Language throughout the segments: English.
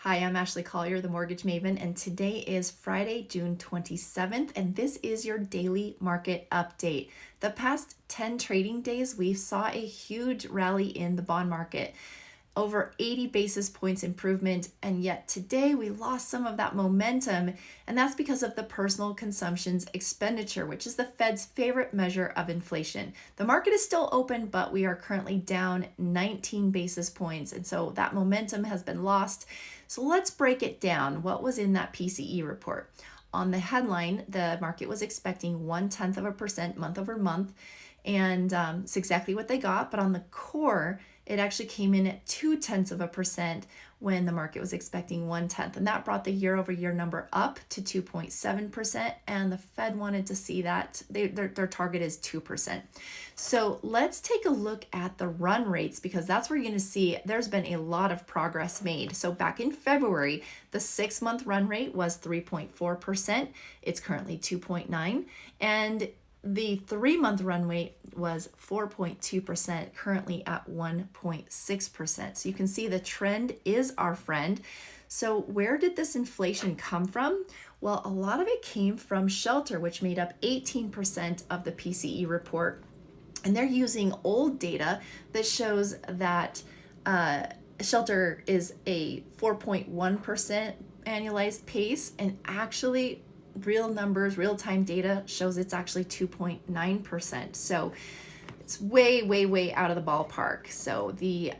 Hi, I'm Ashley Collier, the Mortgage Maven, and today is Friday, June 27th, and this is your daily market update. The past 10 trading days, we saw a huge rally in the bond market, over 80 basis points improvement, and yet today we lost some of that momentum, and that's because of the personal consumption's expenditure, which is the Fed's favorite measure of inflation. The market is still open, but we are currently down 19 basis points, and so that momentum has been lost. So let's break it down. What was in that PCE report? On the headline, the market was expecting 0.1% month over month, and it's exactly what they got. But on the core, it actually came in at 0.2% when the market was expecting 0.1, and that brought the year-over-year number up to 2.7%. And the Fed wanted to see that their target is 2%. So let's take a look at the run rates, because that's where you're going to see there's been a lot of progress made. So back in February, the 6-month run rate was 3.4%. It's currently 2.9%, and the 3-month run rate was 4.2%, currently at 1.6%. So you can see the trend is our friend. So where did this inflation come from? Well, a lot of it came from shelter, which made up 18% of the PCE report. And they're using old data that shows that shelter is a 4.1% annualized pace, and actually real numbers, real-time data shows it's actually 2.9%. So it's way out of the ballpark. So the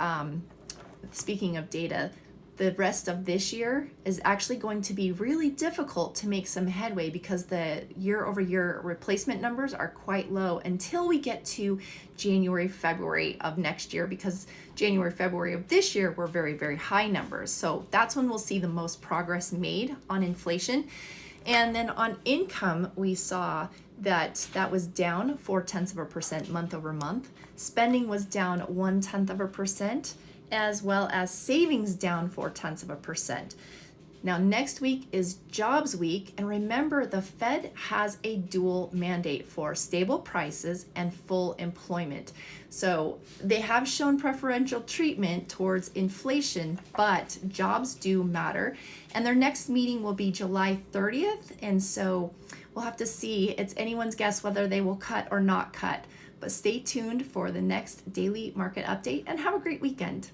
speaking of data, the rest of this year is actually going to be really difficult to make some headway, because the year-over-year replacement numbers are quite low until we get to January, February of next year, because January, February of this year were very high numbers. So that's when we'll see the most progress made on inflation. And then on income, we saw that was down 0.4% month over month. Spending was down 0.1%, as well as savings down 0.4%. Now, next week is Jobs Week, and remember, the Fed has a dual mandate for stable prices and full employment. So they have shown preferential treatment towards inflation, but jobs do matter. And their next meeting will be July 30th, and so we'll have to see. It's anyone's guess whether they will cut or not cut. But stay tuned for the next daily market update, and have a great weekend.